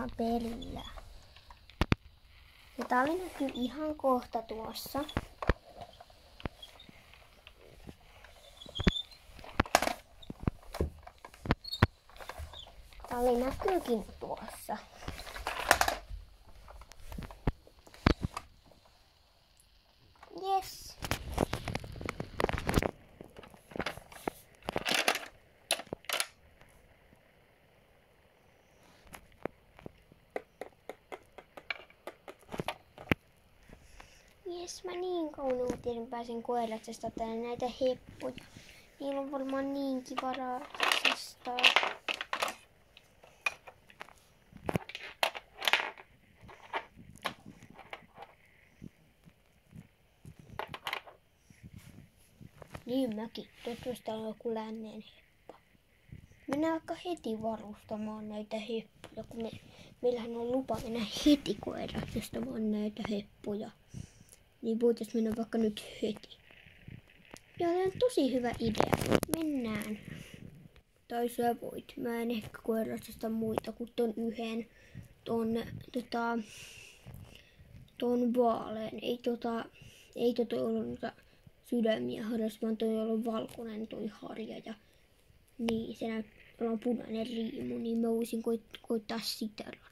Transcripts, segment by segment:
pelaamaan pelillä. Ja talli näkyy ihan kohta tuossa. Talli näkyykin tuossa. Yes. Jes, mä niin kauan pääsin koiratsesta tänne näitä heppuja. Niillä on varmaan niin kiva ratsastaa. Niin mäkin. Toivottavasti täällä on joku lännen heppa. Mennään vaikka heti varustamaan näitä heppuja, kun meillähän on lupa mennä heti koiratsastamaan näitä heppuja. Niin voitais mennä vaikka nyt heti. Joo, tämä on tosi hyvä idea. Mennään. Tai sä voit. Mä en ehkä koiratsasta muita kuin ton yhden. Ton vaalean. Ei ollut noita sydämiä harjas, vaan toi on valkoinen toi harja. Ja niin, se on punainen riimu, niin mä voisin koittaa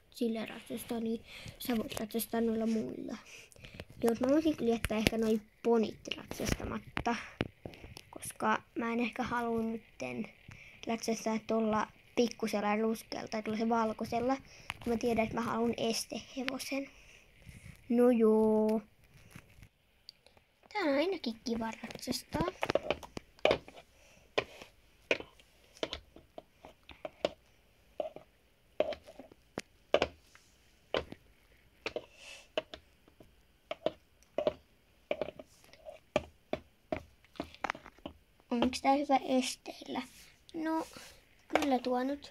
sillä ratsastaa, niin sä voit ratsastaa noilla muilla. Jos mä voisin kyllä jättää ehkä noi ponit ratsastamatta, koska mä en ehkä halua nytten ratsastaa tuolla pikkusella ruskealla tai tuolla valkoisella, kun mä tiedän, että mä haluan estehevosen. No joo. Tää on ainakin kiva ratsastaa. Onko tää hyvä esteillä? No, kyllä tuo nyt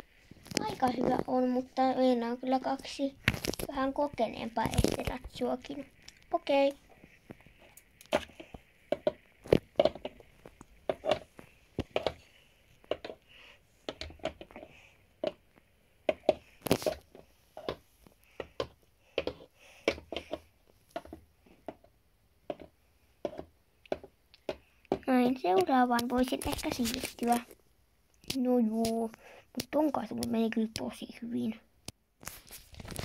aika hyvä on, mutta meillä on kyllä 2 vähän kokeneempaa esteratsuakin. Okei. Näin, seuraavaan voisin ehkä siirtyä. No joo, mutta ton kanssa meni kyllä tosi hyvin.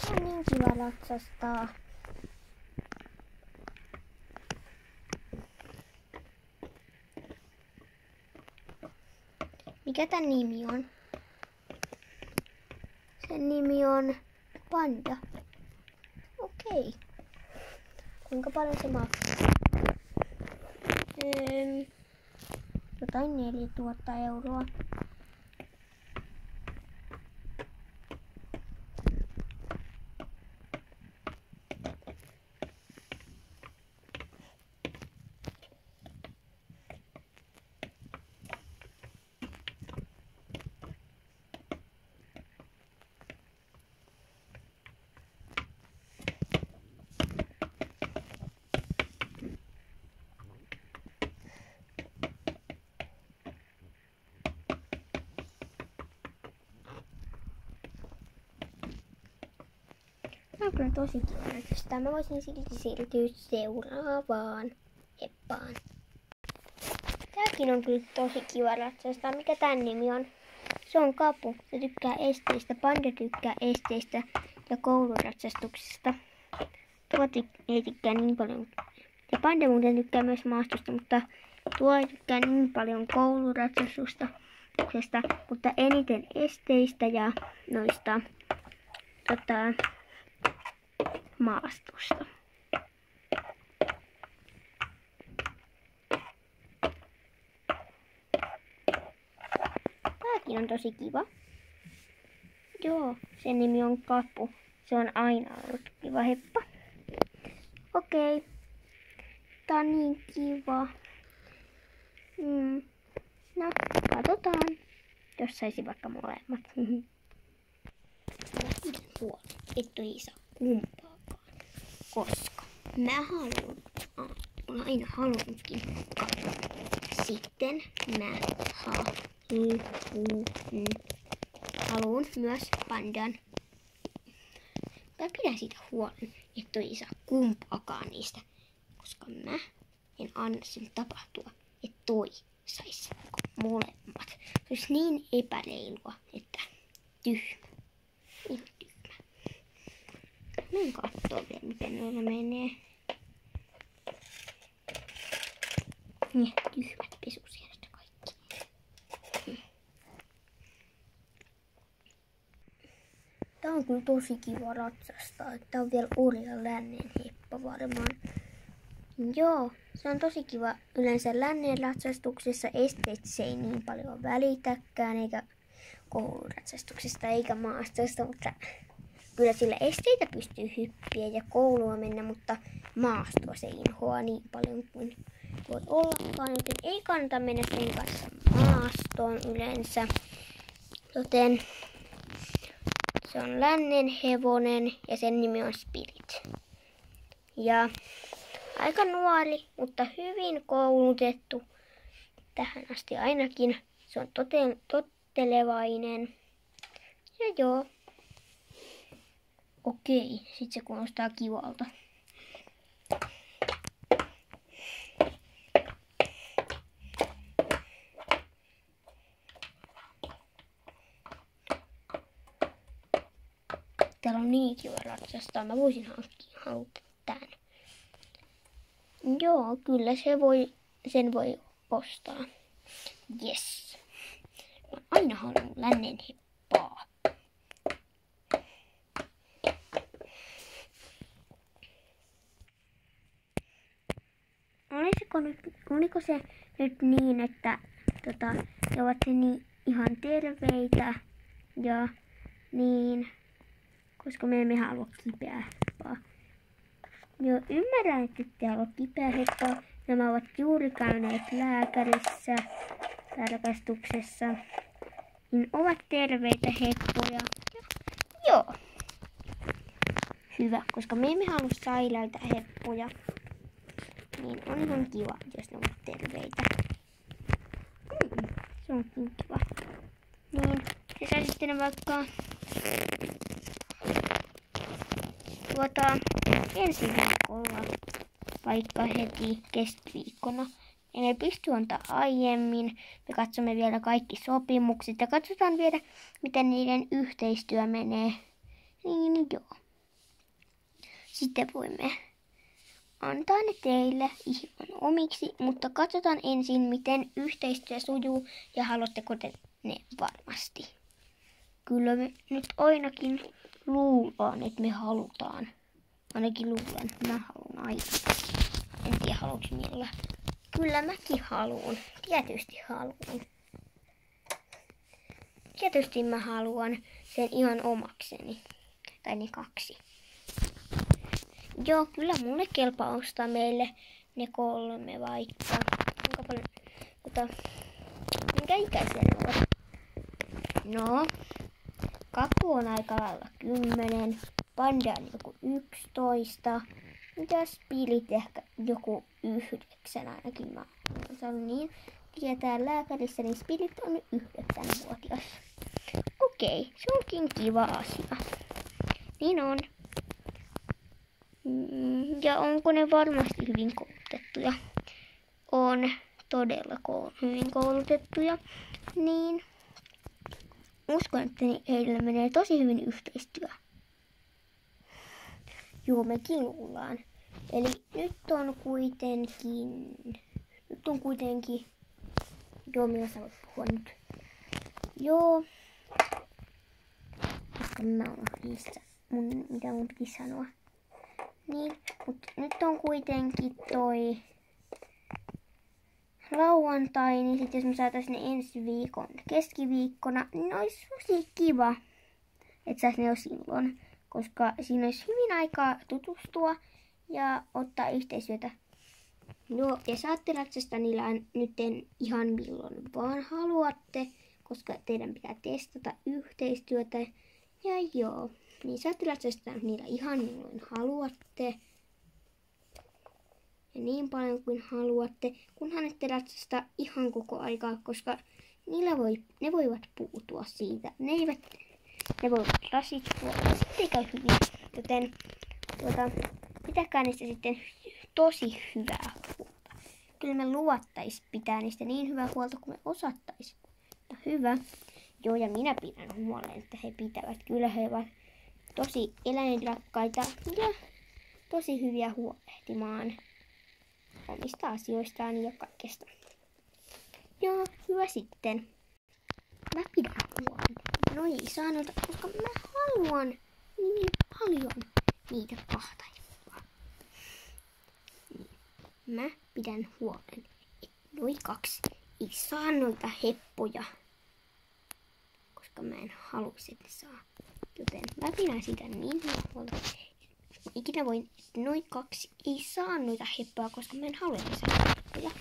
On niin kiva ratsastaa. Mikä tän nimi on? Sen nimi on Panda. Okei. Kuinka paljon se maksaa? Jotain 4000 €. Tämä on kyllä tosi kiva. Mä voisin silti siirtyä seuraavaan heppaan. Tääkin on kyllä tosi kiva ratsastaa. Mikä tän nimi on? Se on Kapu. Se tykkää esteistä. Panda tykkää esteistä ja kouluratsastuksesta. Tuo ei tykkää niin paljon. Ja Panda muuten tykkää myös maastosta, mutta tuo ei tykkää niin paljon kouluratsastusta, mutta eniten esteistä ja noista maastosta. Tääkin on tosi kiva. Joo, sen nimi on Kapu. Se on aina ollut kiva heppa. Okei. Tää on niin kiva. No, katsotaan. Jos saisi vaikka molemmat. Et ei saa kumpaakaan. Koska mä olen aina halunnutkin. Sitten mä haluun myös pandan. tai pidän siitä huolen, että toi ei saa kumpaakaan niistä, koska mä en anna sen tapahtua, että toi saisi molemmat. Se olisi niin epäreilua, että tyhmä. Ihan tyhmä. Menen kattoo vielä, miten noilla menee. Niin, tyhmät pesusjärjestelmät kaikki. Tää on kyllä tosi kiva ratsastaa. Tää on vielä Orjan lännen heppa varmaan. Joo, se on tosi kiva. Yleensä lännen ratsastuksessa esteistä se ei niin paljon välitäkään, eikä kouluratsastuksesta eikä maastosta, mutta kyllä sillä esteitä pystyy hyppiä ja koulua mennä, mutta maastoa se inhoaa niin paljon kuin voi ollakaan, joten ei kannata mennä sen kanssa maastoon yleensä. Joten se on lännen hevonen ja sen nimi on Spirit. Ja aika nuori, mutta hyvin koulutettu tähän asti ainakin. Se on tottelevainen. Ja joo. Okei, sit se kuulostaa kivalta. Täällä on niin kiva ratsastaa. Mä voisin haluta tän. Joo, kyllä sen voi ostaa. Yes. Mä aina haluan lännen heppaa. Oliko se nyt niin, että ne ovat niin ihan terveitä ja niin, koska me emme halua kipeää heppaa. Joo, ymmärrän, että ette halua kipeää heppaa. Nämä ovat juuri käyneet lääkärissä, tarkastuksessa. Niin ovat terveitä heppoja. Joo. Hyvä, koska me emme halua sairaita heppoja. Niin on ihan kiva, jos ne ovat terveitä. Se onkin kiva. Niin, se saa sitten vaikka ensi viikolla, vaikka heti keskiviikkona. Emme pysty antaa aiemmin. Me katsomme vielä kaikki sopimukset ja katsotaan vielä, miten niiden yhteistyö menee. Niin joo. Sitten voimme antaa ne teille ihan omiksi, mutta katsotaan ensin, miten yhteistyö sujuu ja haluatteko te ne varmasti. Kyllä me nyt ainakin luullaan, että me halutaan. Ainakin luulen, mä haluan aina. En tiedä, haluanko millä. Kyllä mäkin haluan. Tietysti haluan. Tietysti mä haluan sen ihan omakseni. Tai ne 2. Joo, kyllä mulle kelpaa ostaa meille ne 3 vaikka. Kuinka paljon, minkä ikäisiä ne ovat? No, Kaku on aika lailla 10, Panda on joku 11, ja Spirit ehkä joku 9 ainakin. Mä sanon niin. Tietää lääkärissä, niin Spirit on 9-vuotias. Okei, se onkin kiva asia. Niin on. Ja onko ne varmasti hyvin koulutettuja? On todella hyvin koulutettuja. Niin uskon, että heillä menee tosi hyvin yhteistyö. Joo, mekin luullaan. Eli nyt on kuitenkin... Joo, minä sä voit puhua nyt. Joo. Koska mä oon niistä, mitä mun piti sanoa. Niin, mutta nyt on kuitenkin toi lauantai, niin sit jos me saatais ne ensi viikon keskiviikkona, niin olisi tosi kiva, että sais ne jo silloin. Koska siinä olisi hyvin aikaa tutustua ja ottaa yhteistyötä. Joo, ja saatte ratsastaa niillä nyt ihan milloin vaan haluatte, koska teidän pitää testata yhteistyötä. Ja joo, niin saatte ratsastaa niillä ihan milloin haluatte. Ja niin paljon kuin haluatte, kunhan ette ratsasta ihan koko aikaa, koska ne voivat puutua siitä. Ne voivat rasittua ja sitten käy hyvin. Joten pitäkää niistä sitten tosi hyvää huolta. Kyllä me luottais pitää niistä niin hyvää huolta kuin me osattais. No hyvä. Joo, ja minä pidän huolen, että he pitävät. Kyllä he ovat tosi eläinrakkaita ja tosi hyviä huolehtimaan omista asioistaan ja kaikesta. Joo, hyvä sitten. Mä pidän huolen. No ei saa noita, koska mä haluan niin paljon niitä kahta. Mä pidän huolen, että noi kaksi ei saa noita heppoja, koska mä en haluaisi, että saa. Joten mä pidän sitä niin huolta. Ikinä voin, että noi kaksi ei saa noita heppoja, koska mä en halua, että saa heppoja.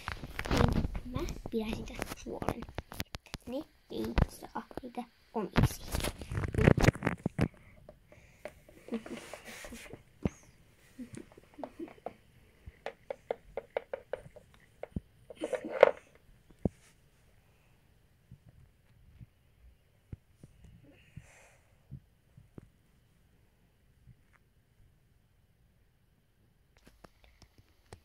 Niin mä pidän sitä huolen, että ne ei saa niitä omiksi.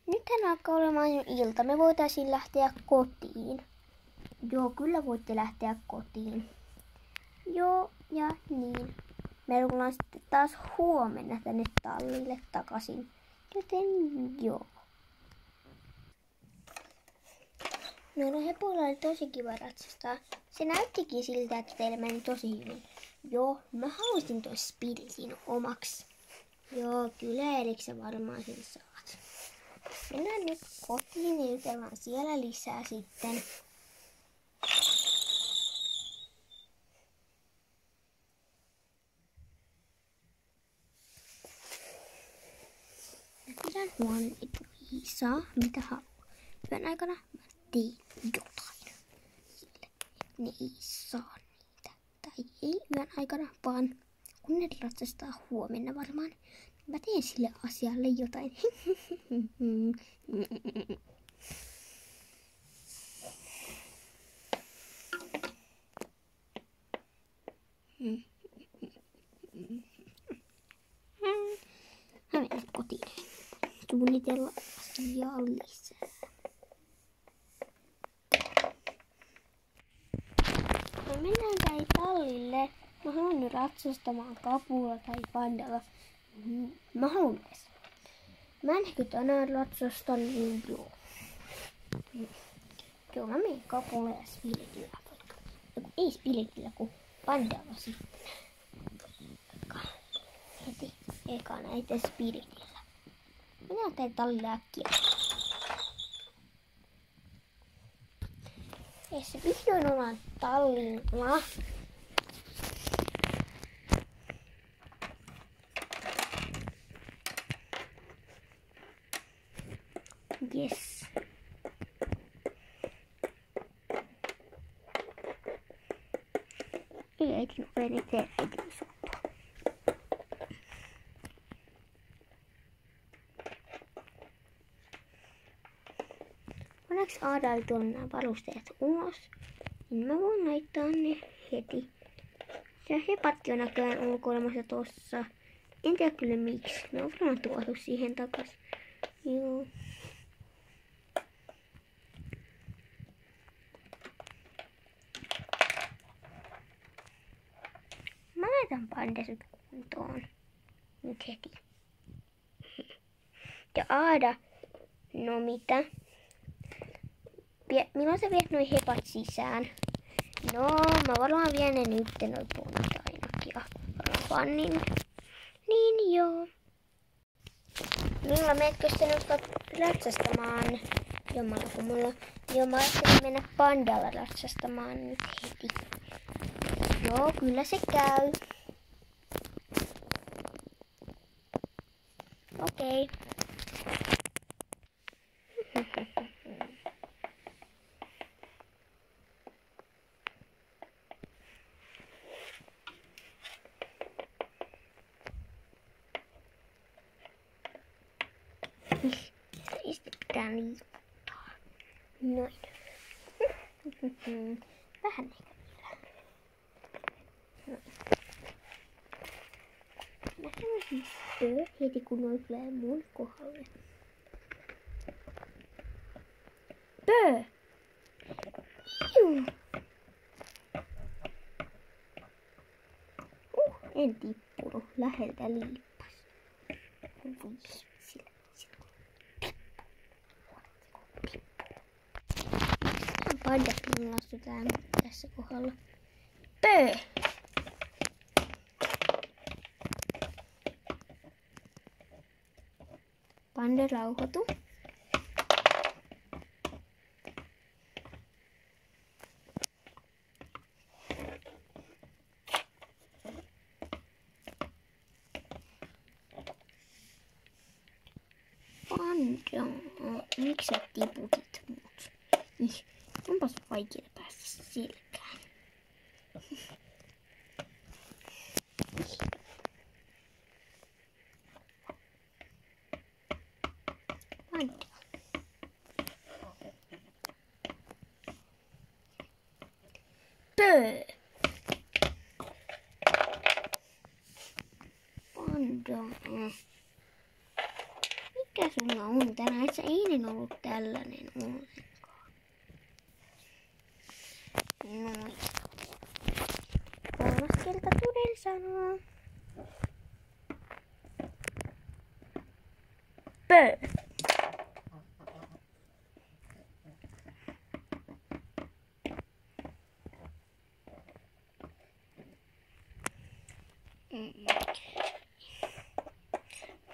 Nythän alkaa olemaan jo ilta. Me voitaisiin lähteä kotiin. Joo, kyllä voitte lähteä kotiin. Joo, ja niin. Me tullaan sitten taas huomenna tänne tallille takaisin. Joten joo. Noilla hepoilla oli tosi kiva ratsastaa. Se näyttikin siltä, että teillä meni tosi hyvin. Joo, mä haluaisin toi Spiritin omaksi. Joo, kyllä Eriksen varmaan sen saat. Mennään nyt kotiin ja jutellaan siellä lisää sitten. Mä pidän huolen, että ei saa mitä haluaa. Yön aikana mä teen jotain sille. Ne ei saa niitä. Tai ei yön aikana, vaan kun ne ratsastaa huomenna varmaan. Mä teen sille asialle jotain. Mä menen kotiin. Suunnitella asiaa lisää. No mennään kai tallille. Mä haluan nyt ratsastamaan kapulla tai pandalla. Mä haluan edes. Mä en ehkä tänään ratsasta, niin joo. Joo, mä menen kapulla ja Spiritillä. Ei Spiritillä, kun pandalla sitten. Heti eka näitä Spiritillä. Minä teen tallille äkkiä. Ja se vihdoin ollaan tallilla. Yes. Ei äitin oveni tee äitin suttua. Onneksi Aadalla tuolla nämä varusteet ulos, niin mä voin laittaa ne heti. Se hepatti on näköjään ulkoilemassa tossa. En tiedä kyllä miksi. Ne on varmaan tuotu siihen takas. Joo. Mä laitan pandasut kuntoon. Nyt heti. Ja Aada, no mitä? Milloin sä viet noi hepat sisään? No, mä varmaan vien ne nyt noi ponat ainakin. Ja pannin. Niin joo. Milloin meetkö sä nyt ratsastamaan? Jommalla kun mulla... Joo, mä ajattelin mennä pandalla ratsastamaan nyt heti. Joo, kyllä se käy. Okei. Sitten pitää liikuttaa. Noin. Vähän ehkä vielä. Noin. Heti kun noi tulee mun kohdalle. Pöö! En tippunut. Läheltä liippas. Pandat mun lastutaan tässä kohdalla. Pöö! Panda rauhoitu. Panda, miksi sä tiputit mut? Onpas vaikea päästä selkään. Panda. Pöö. Panda. Mikä sulla on tänään? Et sä eilen ollut tällainen ollenkaan. Noin. Kolmas kerta toden sanoo. Pöö.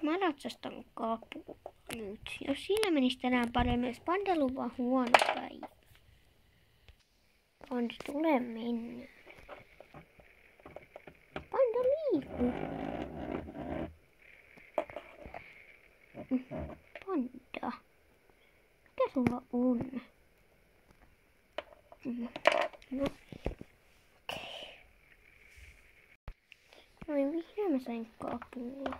Mä ratsastan kapua nyt. Jos siinä menisi tänään paremmin, jos Pandalla on vaan huono päivä. Panda tulee mennä. Panda liikkuu. Panda. Mikä sulla on? No. Okei. Noin vihdoin mä sain kapulla.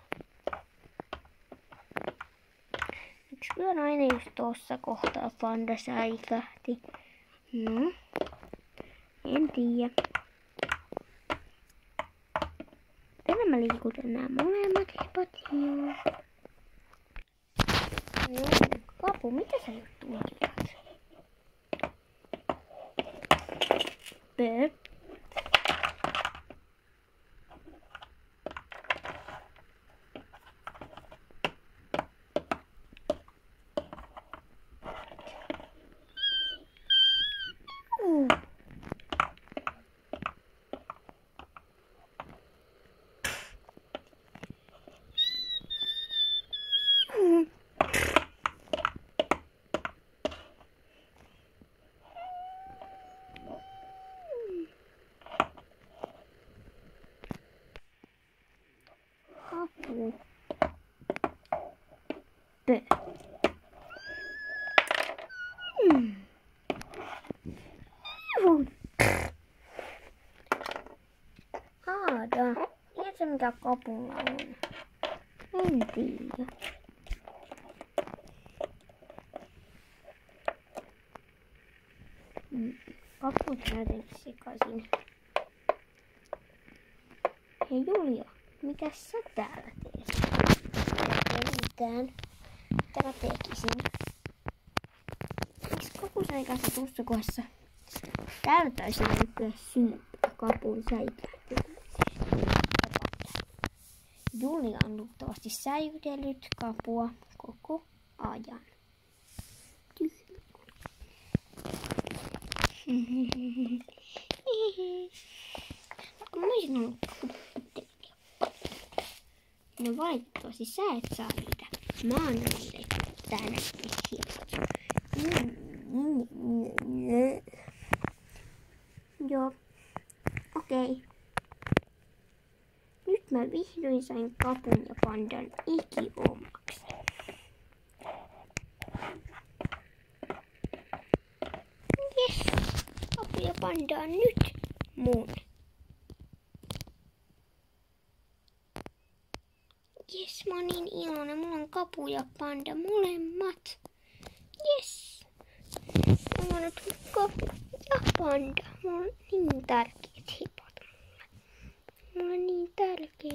Yksi aina just tossa kohtaa Panda säikähti. No. En tiedä. Tänään mä liikutan nämä molemmat hipat. Joo. No, Kapu, mitä sä nyt tuijotat? Pöö. Kapu. Pöö. Aada. Tiedätkö mikä Kapulla on? En tiedä. Kapu on jotenkin sekaisin. Hei Julia, mitäs sä täällä teet? Ei mitään. Mitä mä tekisin? Miksi Kapu säikäsi tuossa kohdassa? Täällä taisi näkyä syyppää Kapun säikähtymisestä. Julia on luultavasti säilytellyt Kapua koko ajan. Kun mä olisin ollut kaputtelija. No valitettavasti sä et saa niitä. Mä annan niille tänään hienot. Joo. Okei. Nyt mä vihdoin sain Kapun ja Pandan ikiomaksi. Jes. Kapu ja Panda on nyt mun. Jes, mä oon niin iloinen. Mulla on Kapu ja Panda molemmat. Jes. Mulla on nyt Kapu ja Panda. Mulla on niin tärkeät hipat mulle. Mulla on niin tärkeät.